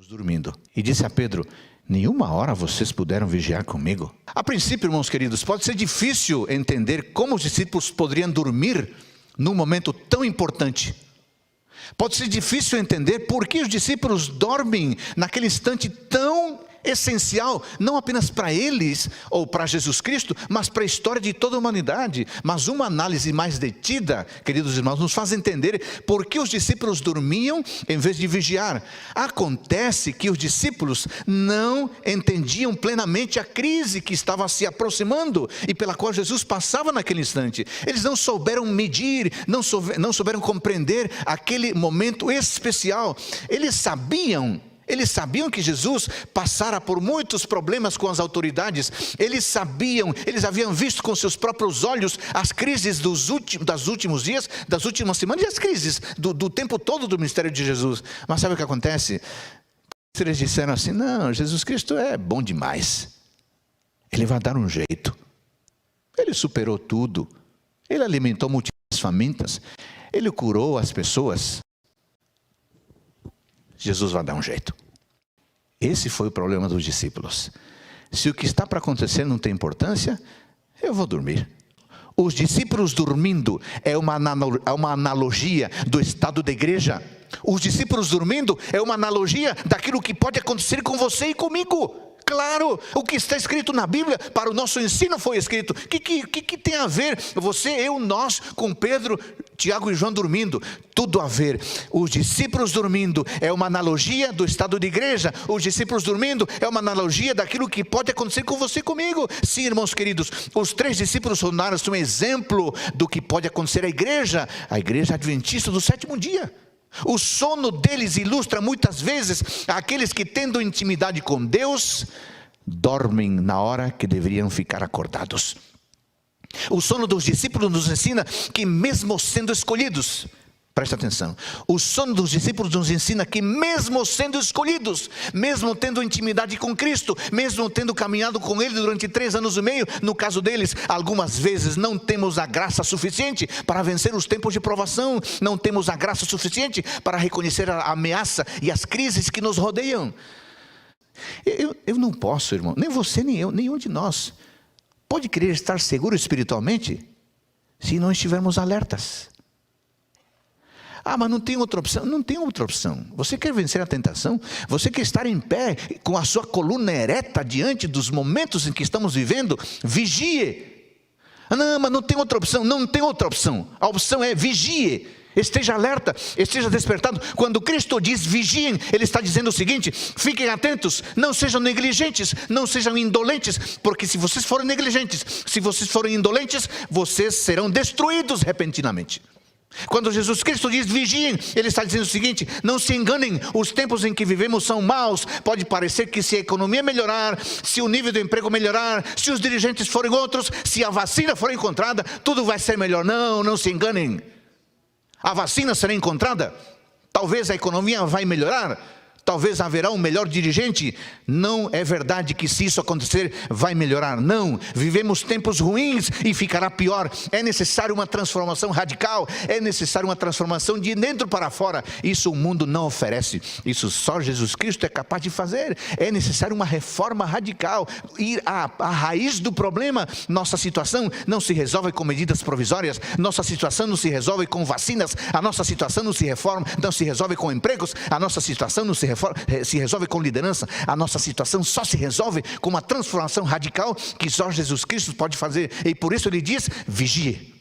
dormindo. E disse a Pedro: nenhuma hora vocês puderam vigiar comigo? A princípio, irmãos queridos, pode ser difícil entender como os discípulos poderiam dormir num momento tão importante. Pode ser difícil entender por que os discípulos dormem naquele instante tão essencial, não apenas para eles ou para Jesus Cristo, mas para a história de toda a humanidade. Mas uma análise mais detida, queridos irmãos, nos faz entender por que os discípulos dormiam em vez de vigiar. Acontece que os discípulos não entendiam plenamente a crise que estava se aproximando e pela qual Jesus passava naquele instante. Eles não souberam medir, não souberam compreender aquele momento especial. Eles sabiam que Jesus passara por muitos problemas com as autoridades. Eles haviam visto com seus próprios olhos as crises dos últimos dias, das últimas semanas e as crises do tempo todo do ministério de Jesus. Mas sabe o que acontece? Eles disseram assim: não, Jesus Cristo é bom demais, Ele vai dar um jeito, Ele superou tudo, Ele alimentou multidões famintas, Ele curou as pessoas, Jesus vai dar um jeito. Esse foi o problema dos discípulos. Se o que está para acontecer não tem importância, eu vou dormir. Os discípulos dormindo é uma analogia do estado da igreja. Os discípulos dormindo é uma analogia daquilo que pode acontecer com você e comigo. Claro, o que está escrito na Bíblia para o nosso ensino foi escrito. O que tem a ver você, eu, nós, com Pedro, Tiago e João dormindo? Tudo a ver. Os discípulos dormindo é uma analogia do estado de igreja. Os discípulos dormindo é uma analogia daquilo que pode acontecer com você e comigo. Sim, irmãos queridos, os 3 discípulos tornaram-se um exemplo do que pode acontecer à igreja, a igreja adventista do 7º dia. O sono deles ilustra muitas vezes aqueles que, tendo intimidade com Deus, dormem na hora que deveriam ficar acordados. O sono dos discípulos nos ensina que, mesmo sendo escolhidos, presta atenção, o sono dos discípulos nos ensina que, mesmo sendo escolhidos, mesmo tendo intimidade com Cristo, mesmo tendo caminhado com Ele durante 3 anos e meio, no caso deles, algumas vezes não temos a graça suficiente para vencer os tempos de provação, não temos a graça suficiente para reconhecer a ameaça e as crises que nos rodeiam. Eu não posso, irmão, nem você, nem eu, nenhum de nós pode querer estar seguro espiritualmente se não estivermos alertas. Ah, mas não tem outra opção. Não tem outra opção. Você quer vencer a tentação? Você quer estar em pé, com a sua coluna ereta diante dos momentos em que estamos vivendo? Vigie. Não, mas não tem outra opção. Não tem outra opção. A opção é vigie. Esteja alerta, esteja despertado. Quando Cristo diz vigiem, Ele está dizendo o seguinte: fiquem atentos, não sejam negligentes, não sejam indolentes, porque se vocês forem negligentes, se vocês forem indolentes, vocês serão destruídos repentinamente. Quando Jesus Cristo diz vigiem, Ele está dizendo o seguinte: não se enganem, os tempos em que vivemos são maus. Pode parecer que se a economia melhorar, se o nível do emprego melhorar, se os dirigentes forem outros, se a vacina for encontrada, tudo vai ser melhor. Não se enganem. A vacina será encontrada, talvez a economia vai melhorar, talvez haverá um melhor dirigente. Não é verdade que se isso acontecer vai melhorar. Não, vivemos tempos ruins e ficará pior. É necessário uma transformação radical, é necessário uma transformação de dentro para fora. Isso o mundo não oferece, isso só Jesus Cristo é capaz de fazer. É necessário uma reforma radical, ir à raiz do problema. Nossa situação não se resolve com medidas provisórias, nossa situação não se resolve com vacinas, a nossa situação não se resolve com empregos, a nossa situação não se resolve com liderança. A nossa situação só se resolve com uma transformação radical que só Jesus Cristo pode fazer. E por isso Ele diz: vigie.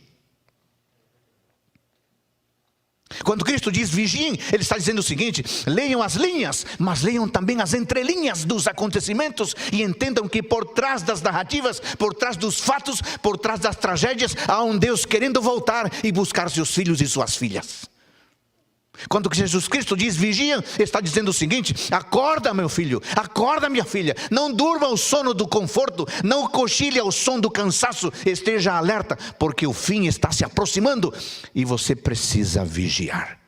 Quando Cristo diz vigiem, Ele está dizendo o seguinte: leiam as linhas, mas leiam também as entrelinhas dos acontecimentos e entendam que por trás das narrativas, por trás dos fatos, por trás das tragédias, há um Deus querendo voltar e buscar seus filhos e suas filhas. Quando Jesus Cristo diz vigia, está dizendo o seguinte: acorda, meu filho, acorda, minha filha, não durma o sono do conforto, não cochile ao som do cansaço, esteja alerta, porque o fim está se aproximando e você precisa vigiar.